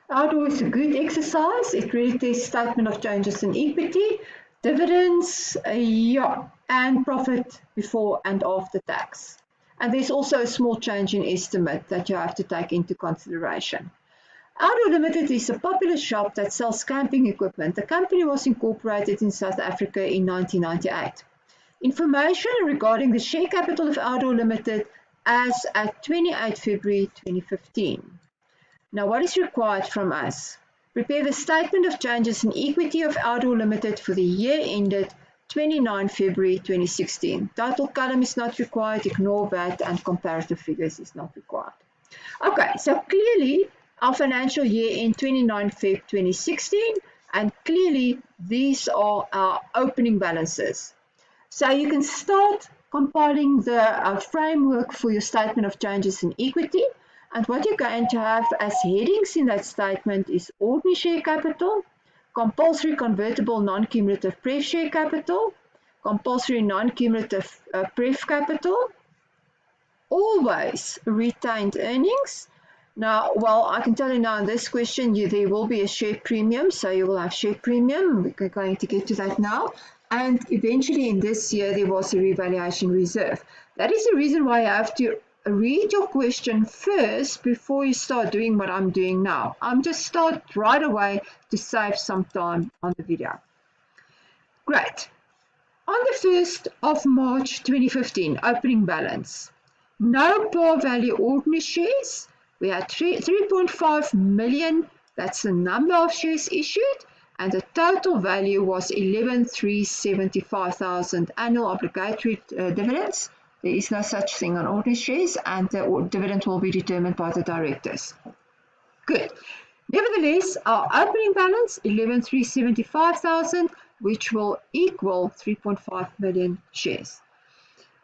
Outdoor is a good exercise. It really tests statement of changes in equity, dividends, yeah, and profit before and after tax. And there's also a small change in estimate that you have to take into consideration. Outdoor Limited is a popular shop that sells camping equipment. The company was incorporated in South Africa in 1998. Information regarding the share capital of Outdoor Limited as at 28 February 2015. Now, what is required from us? Prepare the statement of changes in equity of Outdoor Limited for the year ended 29 February 2016. Total column is not required, ignore that, and comparative figures is not required. Okay, so clearly our financial year in 29 Feb 2016, and clearly these are our opening balances. So you can start compiling the framework for your statement of changes in equity. And what you're going to have as headings in that statement is ordinary share capital, compulsory convertible non-cumulative pref share capital, compulsory non-cumulative pref capital, always retained earnings. Now, well, I can tell you now in this question, there will be a share premium, so you will have share premium. We're going to get to that now. And eventually in this year, there was a revaluation reserve. That is the reason why I have to read your question first before you start doing what I'm doing now. I'm just start right away to save some time on the video. Great. On the 1st of March 2015, opening balance. No par value ordinary shares. We had 3.5 million. That's the number of shares issued. And the total value was 11,375,000 annual obligatory dividends. There is no such thing on ordinary shares, and the dividend will be determined by the directors. Good. Nevertheless, our opening balance, 11,375,000, which will equal 3.5 million shares.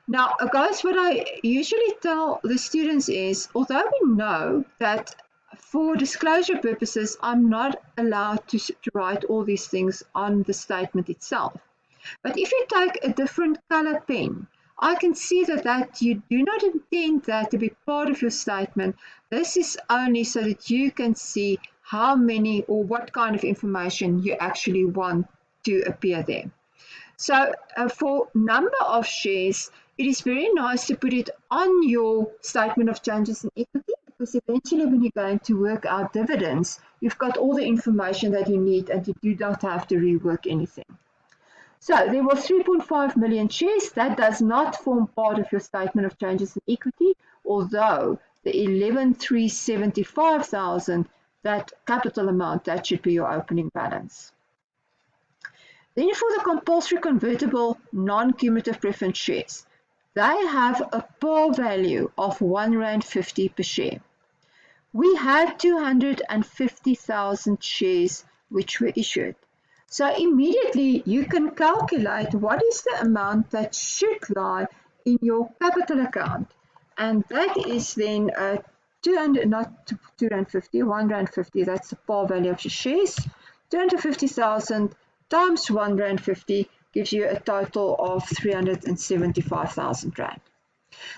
Now, guys, what I usually tell the students is, although we know that for disclosure purposes, I'm not allowed to write all these things on the statement itself. But if you take a different color pen, I can see that you do not intend that to be part of your statement. This is only so that you can see how many or what kind of information you actually want to appear there. So for number of shares, it is very nice to put it on your statement of changes in equity, because eventually when you're going to work out dividends, you've got all the information that you need and you do not have to rework anything. So there was 3.5 million shares. That does not form part of your statement of changes in equity, although the 11,375,000, that capital amount, that should be your opening balance. Then for the compulsory convertible non-cumulative preference shares, they have a par value of R1.50 per share. We had 250,000 shares which were issued. So immediately you can calculate what is the amount that should lie in your capital account. And that is then 200, not 250, R1.50, that's the par value of your shares. 250,000 times R1.50 gives you a total of 375,000 Rand.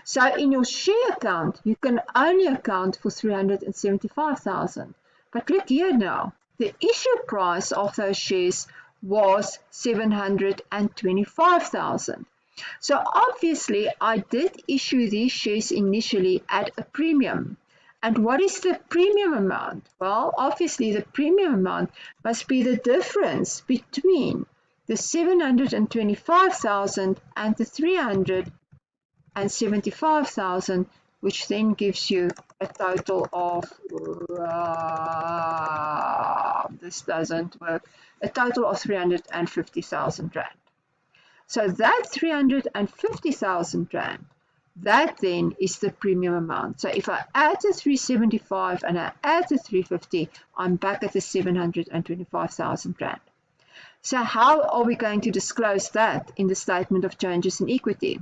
So in your share account, you can only account for 375,000. But look here now. The issue price of those shares was 725,000. So obviously I did issue these shares initially at a premium. And what is the premium amount? Well, obviously the premium amount must be the difference between the 725,000 and the 375,000, which then gives you a total of, this doesn't work, a total of 350,000 Rand. So that 350,000 Rand, that then is the premium amount. So if I add the 375 and I add the 350, I'm back at the 725,000 Rand. So how are we going to disclose that in the statement of changes in equity?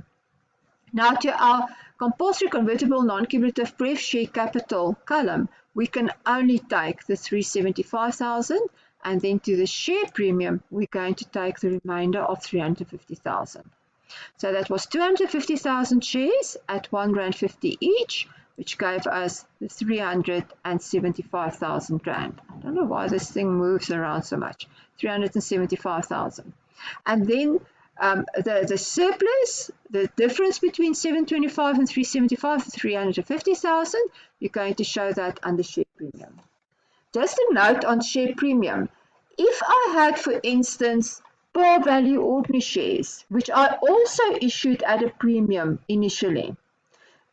Now to our compulsory convertible non-cumulative pref share capital column, we can only take the 375,000, and then to the share premium, we're going to take the remainder of 350,000. So that was 250,000 shares at R1.50 each, which gave us the 375,000 Rand. I don't know why this thing moves around so much. 375,000. And then the surplus, the difference between 725 and 375, 350,000, you're going to show that under share premium. Just a note on share premium. If I had, for instance, par value ordinary shares, which I also issued at a premium initially,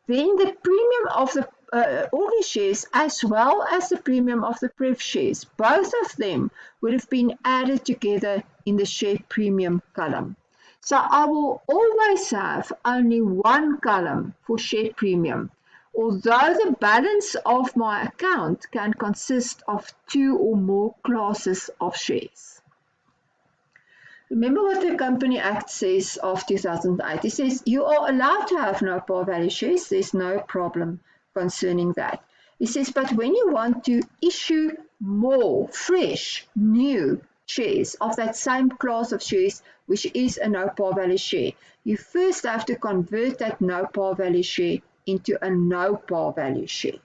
then the premium of the ordinary shares as well as the premium of the pref shares, both of them would have been added together in the share premium column. So I will always have only one column for share premium, although the balance of my account can consist of 2 or more classes of shares. Remember what the Company Act says of 2008. It says you are allowed to have no par value shares. There's no problem concerning that. It says, but when you want to issue more fresh, new shares of that same class of shares, which is a no par value share, you first have to convert that no par value share into a no par value share.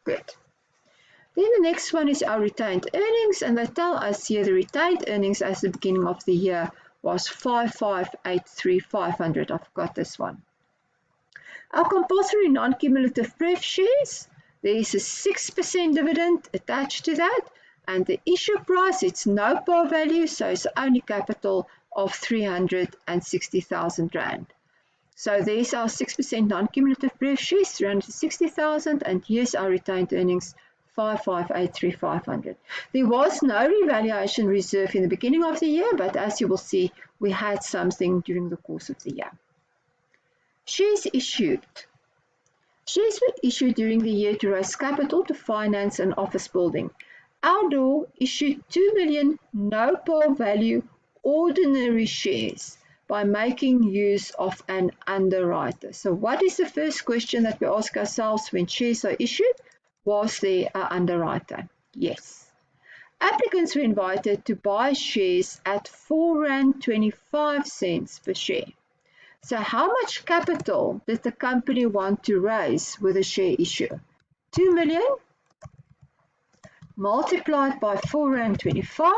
Good. Then the next one is our retained earnings, and they tell us here the retained earnings as the beginning of the year was 5,583,500. I've got this one. Our compulsory non-cumulative pref shares, there is a 6% dividend attached to that, and the issue price, it's no par value, so it's only capital of 360,000 Rand. So there's our 6% non-cumulative pref shares, 360,000, and here's our retained earnings, 5,583,500. There was no revaluation reserve in the beginning of the year, but as you will see, we had something during the course of the year. Shares issued. Shares were issued during the year to raise capital to finance an office building. Outdoor issued 2 million no par value ordinary shares by making use of an underwriter. So what is the first question that we ask ourselves when shares are issued? Was there an underwriter? Yes. Applicants were invited to buy shares at R4.25 per share. So how much capital did the company want to raise with a share issue? 2 million multiplied by R4.25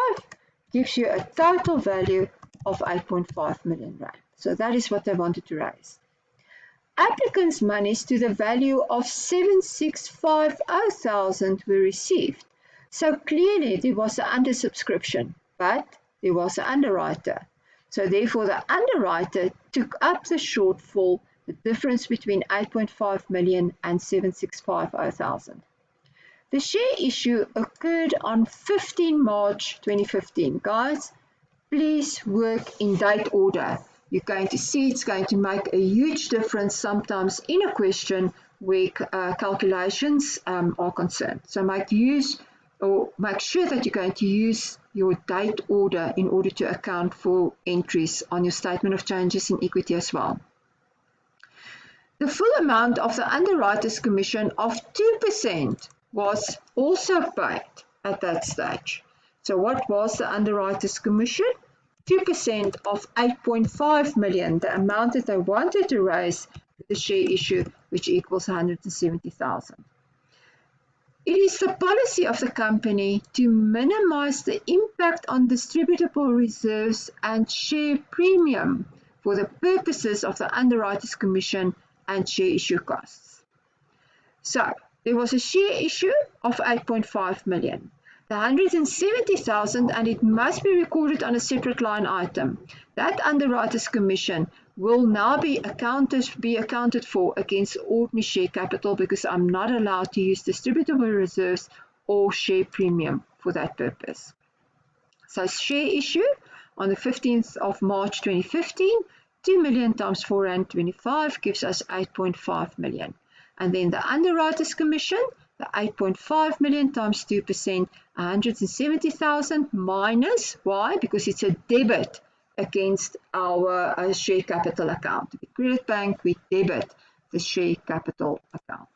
gives you a total value of 8.5 million Rand. So that is what they wanted to raise. Applicants' monies to the value of 7,650,000 were received. So clearly there was an undersubscription, but there was an underwriter. So therefore the underwriter took up the shortfall, the difference between 8.5 million and 7,650,000. The share issue occurred on 15 March 2015. Guys, please work in date order. You're going to see it's going to make a huge difference sometimes in a question where calculations are concerned. So make sure that you're going to use your date order in order to account for entries on your statement of changes in equity as well. The full amount of the underwriter's commission of 2% was also paid at that stage. So what was the underwriter's commission? 2% of 8.5 million, the amount that they wanted to raise with the share issue, which equals 170,000. It is the policy of the company to minimize the impact on distributable reserves and share premium for the purposes of the underwriter's commission and share issue costs. So there was a share issue of 8.5 million. The 170,000, and it must be recorded on a separate line item. That underwriter's commission will now be accounted for against ordinary share capital because I'm not allowed to use distributable reserves or share premium for that purpose. So share issue on the 15th of March 2015, 2 million times R4.25 gives us 8.5 million. And then the underwriter's commission, the 8.5 million times 2%, 170,000 minus, why? Because it's a debit against our share capital account. The credit bank, we debit the share capital account.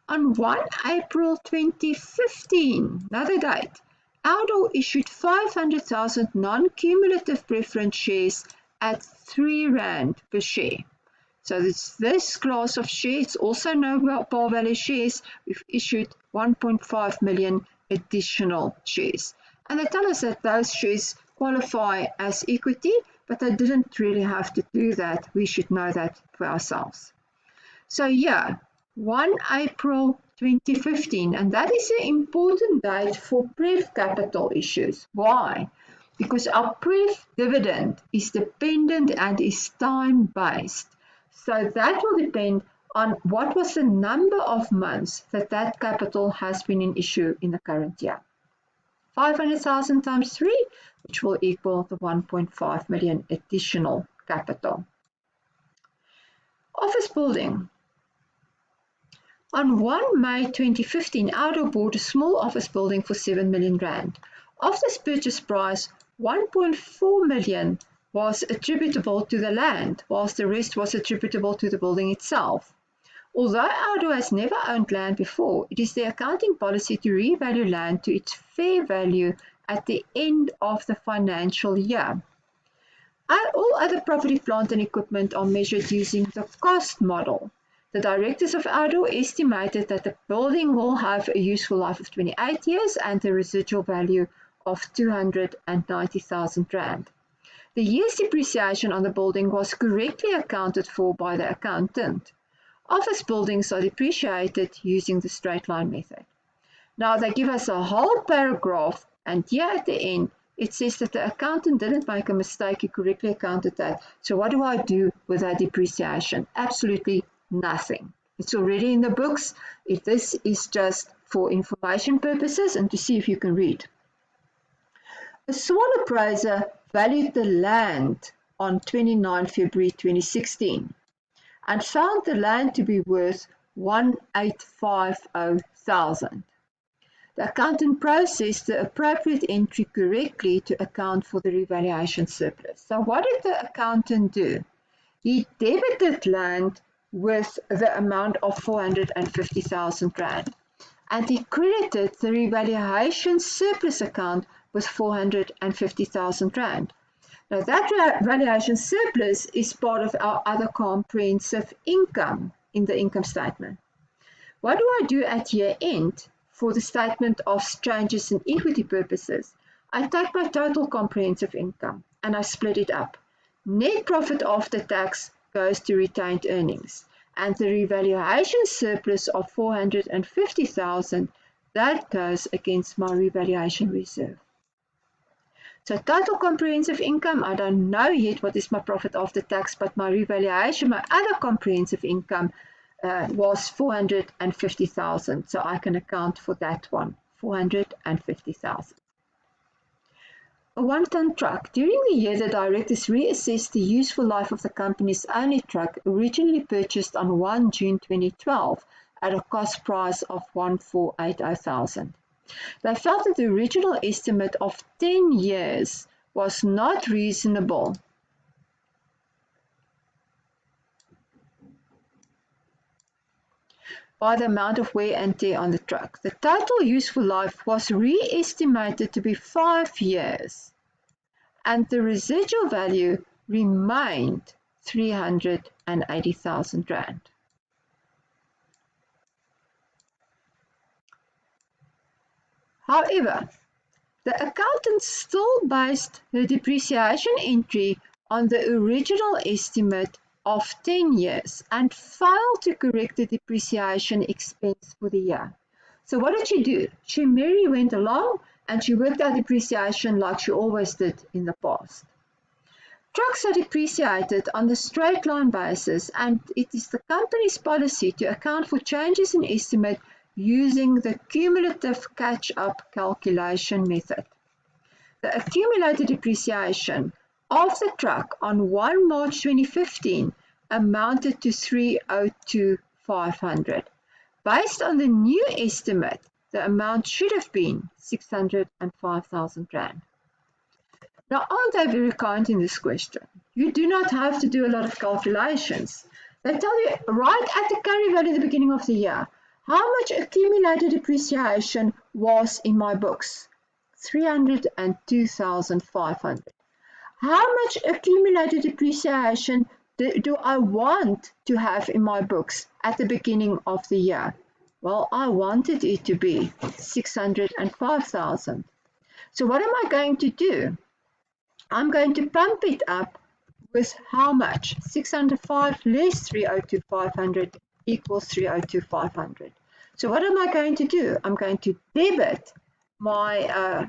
On 1 April 2015, another date, Outdoor issued 500,000 non-cumulative preference shares at R3 per share. So it's this class of shares, also no par value shares. We've issued 1.5 million additional shares. And they tell us that those shares qualify as equity, but they didn't really have to do that. We should know that for ourselves. So yeah, 1 April 2015, and that is an important date for pref capital issues. Why? Because our pref dividend is dependent and is time-based. So that will depend on what was the number of months that that capital has been in issue in the current year. 500,000 times 3, which will equal the 1.5 million additional capital. Office building. On 1 May 2015, Oudo bought a small office building for 7 million rand. Of this purchase price, 1.4 million was attributable to the land, whilst the rest was attributable to the building itself. Although Oudo has never owned land before, it is the accounting policy to revalue land to its fair value at the end of the financial year. All other property, plant and equipment are measured using the cost model. The directors of Oudo estimated that the building will have a useful life of 28 years and a residual value of 290,000 rand. The year's depreciation on the building was correctly accounted for by the accountant. Office buildings are depreciated using the straight line method. Now they give us a whole paragraph, and here at the end it says that the accountant didn't make a mistake, he correctly accounted that. So what do I do with that depreciation? Absolutely nothing. It's already in the books. This is just for information purposes and to see if you can read. A swan appraiser valued the land on 29 February 2016 and found the land to be worth 1,850,000. The accountant processed the appropriate entry correctly to account for the revaluation surplus. So what did the accountant do? He debited land with the amount of 450,000 rand, and he credited the revaluation surplus account with 450,000 rand. Now that revaluation surplus is part of our other comprehensive income in the income statement. What do I do at year end for the statement of changes in equity purposes? I take my total comprehensive income and I split it up. Net profit after tax goes to retained earnings, and the revaluation surplus of 450,000, that goes against my revaluation reserve. So total comprehensive income, I don't know yet what is my profit after tax, but my revaluation, my other comprehensive income was 450,000. So I can account for that one, 450,000. A one-ton truck. During the year, the directors reassessed the useful life of the company's only truck, originally purchased on 1 June 2012 at a cost price of 1,480,000. They felt that the original estimate of 10 years was not reasonable. By the amount of wear and tear on the truck. The total useful life was re-estimated to be 5 years, and the residual value remained 380,000 rand. However, the accountant still based the depreciation entry on the original estimate of 10 years and failed to correct the depreciation expense for the year. So what did she do? She merely went along and she worked out depreciation like she always did in the past. Trucks are depreciated on the straight line basis, and it is the company's policy to account for changes in estimate using the cumulative catch-up calculation method. The accumulated depreciation of the truck on 1 March 2015 amounted to 302,500. Based on the new estimate, the amount should have been 605,000 rand. Now, aren't they very kind in this question? You do not have to do a lot of calculations. They tell you right at the carry value at the beginning of the year, how much accumulated depreciation was in my books? 302,500. How much accumulated depreciation do I want to have in my books at the beginning of the year? Well, I wanted it to be 605,000. So what am I going to do? I'm going to pump it up with how much? 605 less 302,500 equals 302,500. So what am I going to do? I'm going to debit my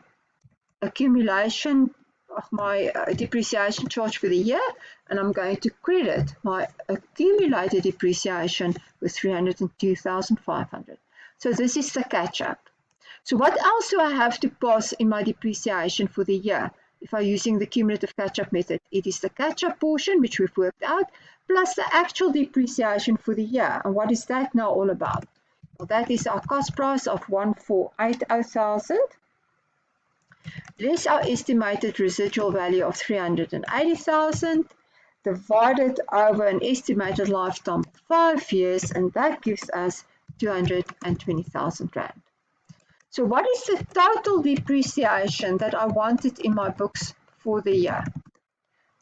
accumulation of my depreciation charge for the year, and I'm going to credit my accumulated depreciation with 302,500. So this is the catch-up. So what else do I have to pass in my depreciation for the year? If I'm using the cumulative catch-up method, it is the catch-up portion, which we've worked out, plus the actual depreciation for the year. And what is that now all about? Well, that is our cost price of 1,480,000, less our estimated residual value of 380,000, divided over an estimated lifetime of 5 years, and that gives us 220,000 Rand. So what is the total depreciation that I wanted in my books for the year?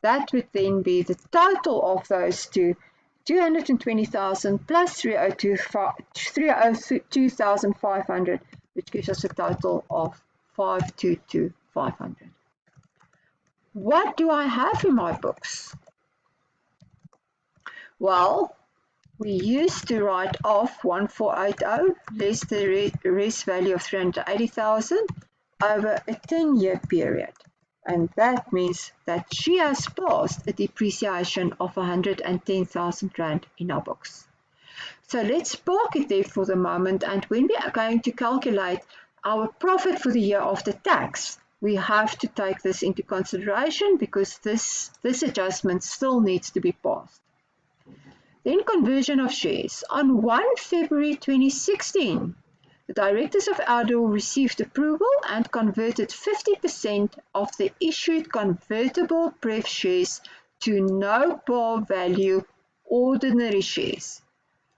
That would then be the total of those two, 220,000 plus 302,500, which gives us a total of 522,500. What do I have in my books? Well, we used to write off 1,480 less the rest value of 380,000 over a 10-year period. And that means that she has passed a depreciation of 110,000 Rand in our books. So let's park it there for the moment, and when we are going to calculate our profit for the year after tax, we have to take this into consideration because this adjustment still needs to be passed. Then conversion of shares. On 1 February 2016, the directors of Outdoor received approval and converted 50% of the issued convertible pref shares to no par value ordinary shares.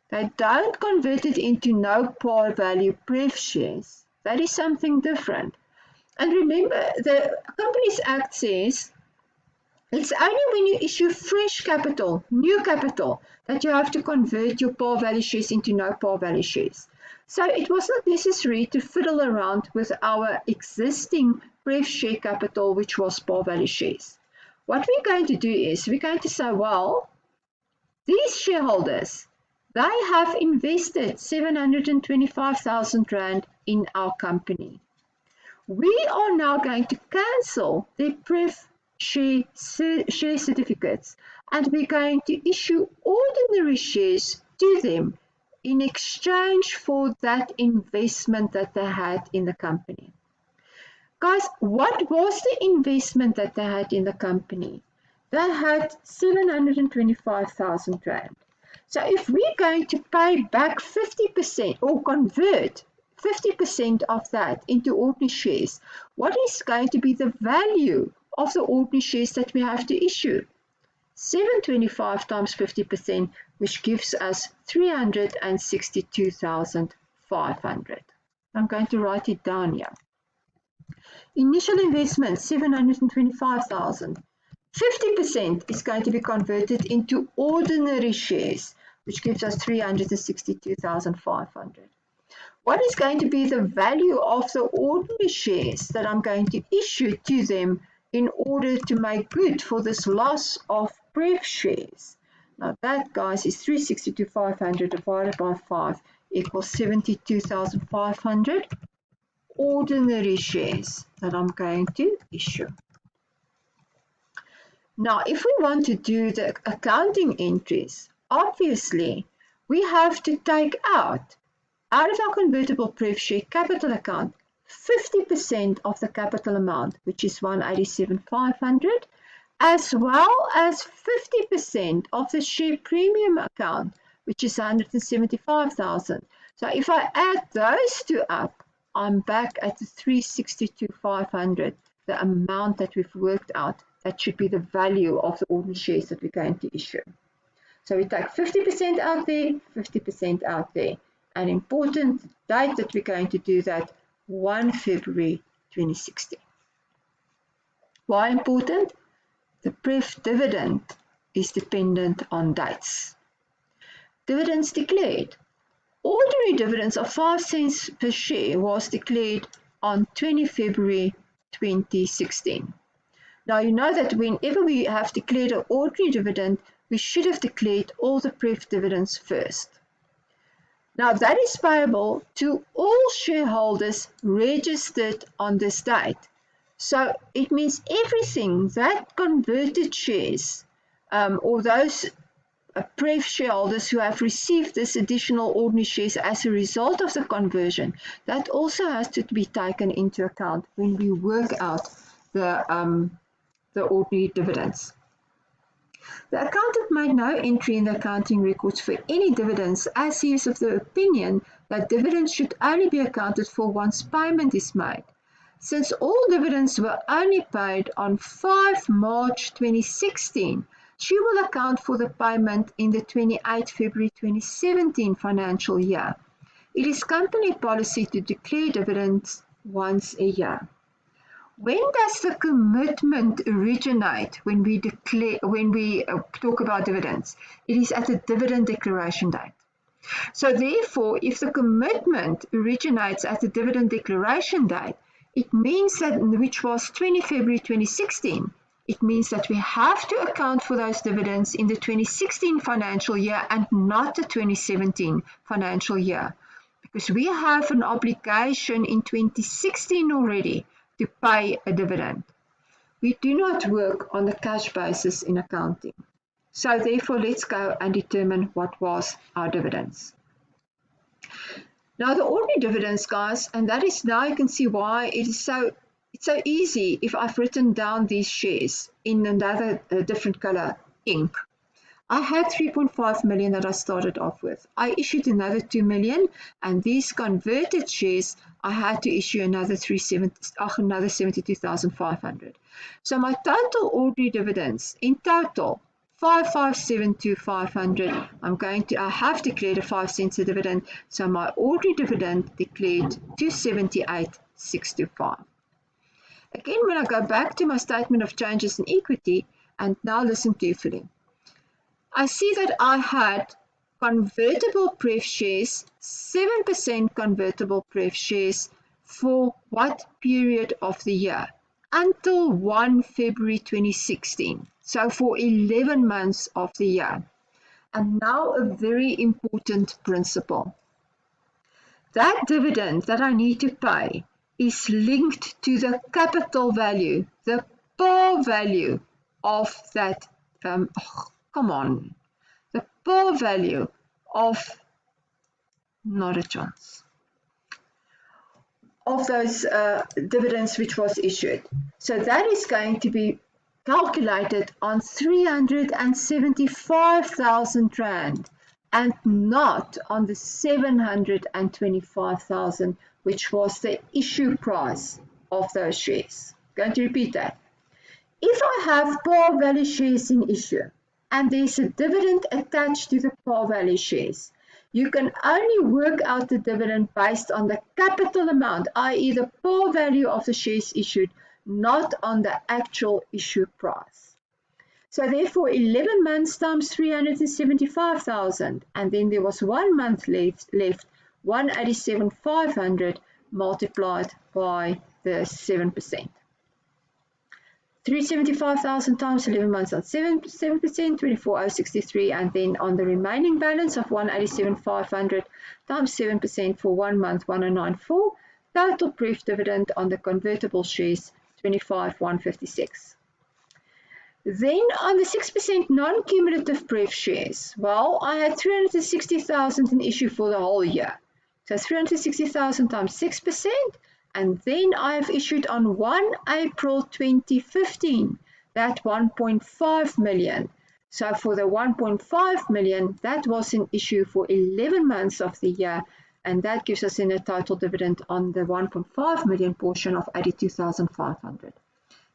They don't convert it into no par value pref shares. That is something different. And remember, the Companies Act says it's only when you issue fresh capital, new capital, that you have to convert your par value shares into no par value shares. So it was not necessary to fiddle around with our existing pref share capital, which was par value shares. What we're going to do is we're going to say, well, these shareholders, they have invested 725,000 Rand in our company. We are now going to cancel their pref share certificates, and we're going to issue ordinary shares to them in exchange for that investment that they had in the company. Guys, what was the investment that they had in the company? They had 725,000 Rand. So if we're going to pay back 50% or convert 50% of that into ordinary shares, what is going to be the value of the ordinary shares that we have to issue? 725 times 50%, which gives us 362,500. I'm going to write it down here. Initial investment, 725,000. 50% is going to be converted into ordinary shares, which gives us 362,500. What is going to be the value of the ordinary shares that I'm going to issue to them in order to make good for this loss of pref shares? Now that, guys, is 362,500 divided by 5 equals 72,500 ordinary shares that I'm going to issue. Now, if we want to do the accounting entries, obviously we have to take out of our convertible pref share capital account 50% of the capital amount, which is 187,500, as well as 50% of the share premium account, which is 175,000. So if I add those two up, I'm back at the 362,500, the amount that we've worked out. That should be the value of the ordinary shares that we're going to issue. So we take 50% out there, 50% out there. An important date that we're going to do that, 1 February 2016. Why important? The pref dividend is dependent on dates. Dividends declared. Ordinary dividends of 5 cents per share was declared on 20 February 2016. Now you know that whenever we have declared an ordinary dividend, we should have declared all the pref dividends first. Now that is payable to all shareholders registered on this date. So it means everything that converted shares or those pref shareholders who have received this additional ordinary shares as a result of the conversion, that also has to be taken into account when we work out the ordinary dividends. The accountant made no entry in the accounting records for any dividends, as he is of the opinion that dividends should only be accounted for once payment is made. Since all dividends were only paid on 5 March 2016, she will account for the payment in the 28 February 2017 financial year. It is company policy to declare dividends once a year. When does the commitment originate when we talk about dividends? It is at the dividend declaration date. So therefore, if the commitment originates at the dividend declaration date, it means that, which was 20 February 2016, it means that we have to account for those dividends in the 2016 financial year and not the 2017 financial year, because we have an obligation in 2016 already to pay a dividend. We do not work on the cash basis in accounting. So therefore, let's go and determine what was our dividends. Now the ordinary dividends, guys, and that is now you can see why it's so easy if I've written down these shares in another different color ink. I had 3.5 million that I started off with. I issued another 2 million, and these converted shares, I had to issue another 72,500. So my total ordinary dividends, in total, 5,572,500. I have declared a 5 cents a dividend, so my ordinary dividend declared 278,625. Again, when I go back to my statement of changes in equity, and now listen carefully. I see that I had convertible pref shares, 7% convertible pref shares for what period of the year? Until 1 February 2016. So for 11 months of the year. And now a very important principle. That dividend that I need to pay is linked to the capital value, the par value of that the par value of, not a chance, of those dividends which was issued. So that is going to be calculated on 375,000 Rand and not on the 725,000, which was the issue price of those shares. I'm going to repeat that. If I have par value shares in issue, and there's a dividend attached to the par value shares, you can only work out the dividend based on the capital amount, i.e. the par value of the shares issued, not on the actual issue price. So therefore 11 months times 375,000, and then there was 1 month left, 187,500 multiplied by the 7%. 375,000 times 11 months on 7%, 24,063, and then on the remaining balance of 187,500 times 7% for 1 month, 109,400, total pref dividend on the convertible shares, 25,156. Then on the 6% non-cumulative pref shares, well, I had 360,000 in issue for the whole year. So 360,000 times 6%. And then I have issued on 1 April 2015 that 1.5 million. So for the 1.5 million, that was an issue for 11 months of the year, and that gives us in a total dividend on the 1.5 million portion of 82,500.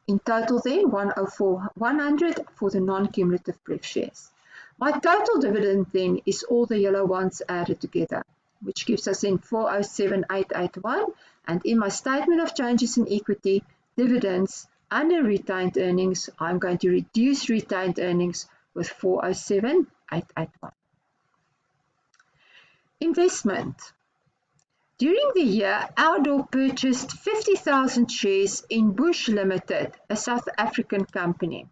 In total then, 104,100 for the non-cumulative pref shares. My total dividend then is all the yellow ones added together, which gives us in 407,881, and in my statement of changes in equity, dividends under retained earnings, I'm going to reduce retained earnings was 407,881. Investment. During the year, Outdoor purchased 50,000 shares in Bush Limited, a South African company,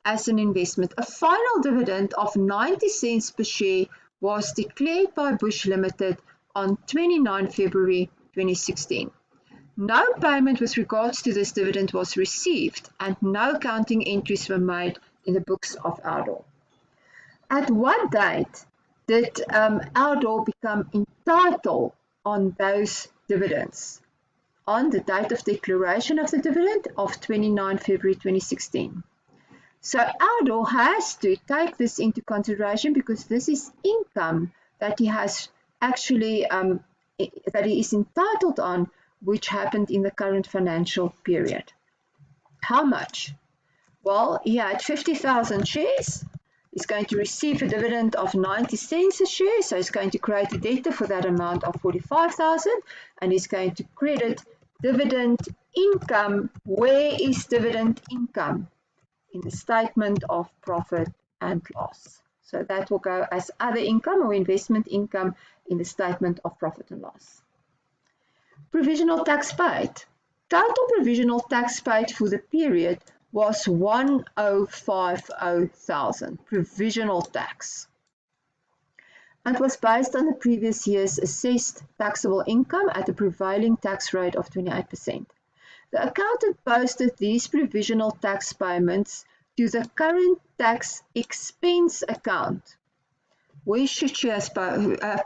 as an investment. A final dividend of 90 cents per share was declared by Bush Limited on 29 February 2016. No payment with regards to this dividend was received, and no accounting entries were made in the books of Outdoor. At what date did Outdoor become entitled on those dividends? On the date of declaration of the dividend of 29 February 2016. So Outdoor has to take this into consideration because this is income that he has actually, that he is entitled on, which happened in the current financial period. How much? Well, he had 50,000 shares. He's going to receive a dividend of 90 cents a share, so he's going to create a debtor for that amount of 45,000, and he's going to credit dividend income. Where is dividend income? In the statement of profit and loss. So that will go as other income or investment income in the statement of profit and loss. Provisional tax paid. Total provisional tax paid for the period was 1,050,000 provisional tax, and was based on the previous year's assessed taxable income at a prevailing tax rate of 28%. The accountant posted these provisional tax payments to the current tax expense account. Where should she have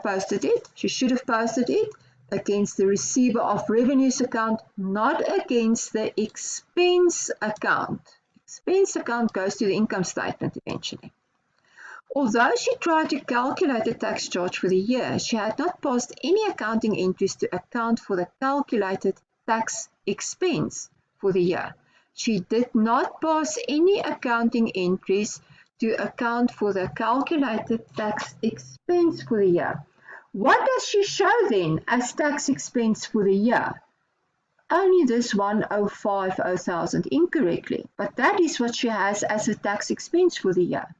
posted it? She should have posted it against the receiver of revenues account, not against the expense account. Expense account goes to the income statement eventually. Although she tried to calculate the tax charge for the year, she had not passed any accounting entries to account for the calculated tax expense for the year. She did not pass any accounting entries to account for the calculated tax expense for the year. What does she show then as tax expense for the year? Only this 1,050,000 incorrectly, but that is what she has as a tax expense for the year.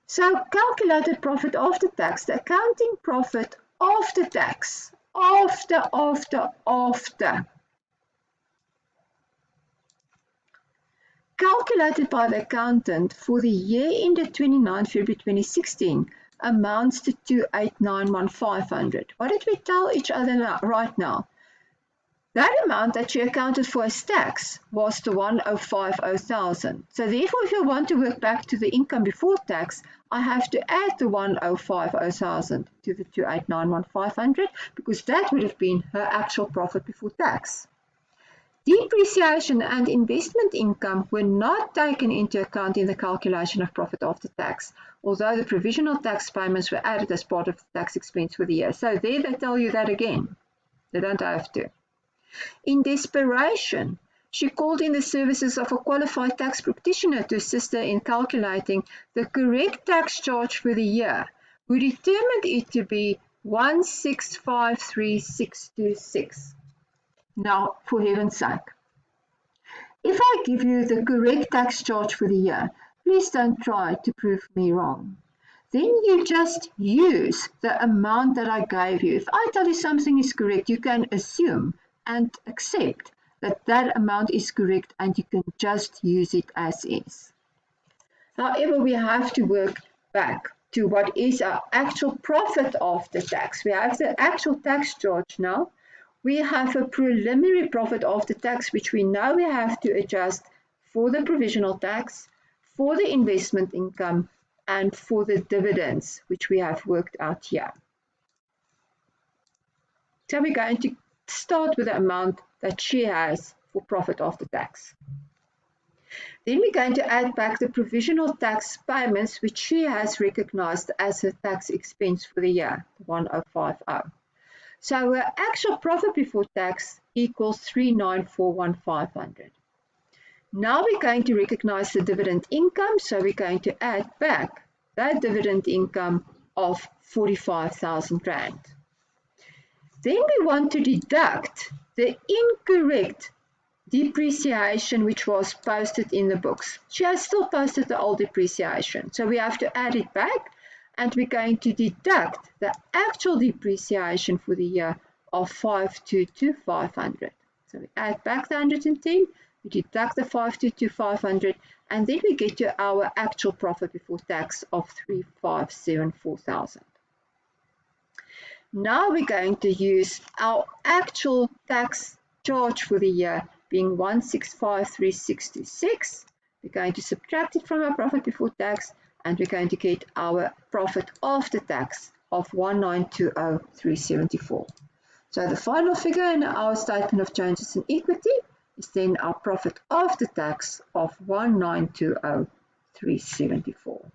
So calculated profit after tax, the accounting profit after tax, after. Calculated by the accountant for the year ended 29 February 2016 amounts to 289,500. What did we tell each other right now? That amount that she accounted for as tax was the 1,050,000. So therefore, if I want to work back to the income before tax, I have to add the 1,050,000 to the 289,500 because that would have been her actual profit before tax. Depreciation and investment income were not taken into account in the calculation of profit after tax, although the provisional tax payments were added as part of the tax expense for the year. So there they tell you that again. They don't have to. In desperation, she called in the services of a qualified tax practitioner to assist her in calculating the correct tax charge for the year, who determined it to be 1653626. Now, for heaven's sake, if I give you the correct tax charge for the year, please don't try to prove me wrong. Then you just use the amount that I gave you. If I tell you something is correct, you can assume and accept that that amount is correct and you can just use it as is. However, we have to work back to what is our actual profit after tax. We have the actual tax charge now. We have a preliminary profit after tax, which we know we have to adjust for the provisional tax, for the investment income, and for the dividends, which we have worked out here. So we're going to start with the amount that she has for profit after tax. Then we're going to add back the provisional tax payments, which she has recognized as her tax expense for the year, 1,050. So her actual profit before tax equals 394,500. Now we're going to recognize the dividend income, so we're going to add back that dividend income of 45,000 rand. Then we want to deduct the incorrect depreciation which was posted in the books. She has still posted the old depreciation, so we have to add it back, and we're going to deduct the actual depreciation for the year of 522,500. So we add back the 110, we deduct the 522,500, and then we get to our actual profit before tax of 3,574,000. Now we're going to use our actual tax charge for the year being 165,366. We're going to subtract it from our profit before tax, and we're going to get our profit after tax of 1,920,374. So the final figure in our statement of changes in equity is then our profit after tax of 1,920,374.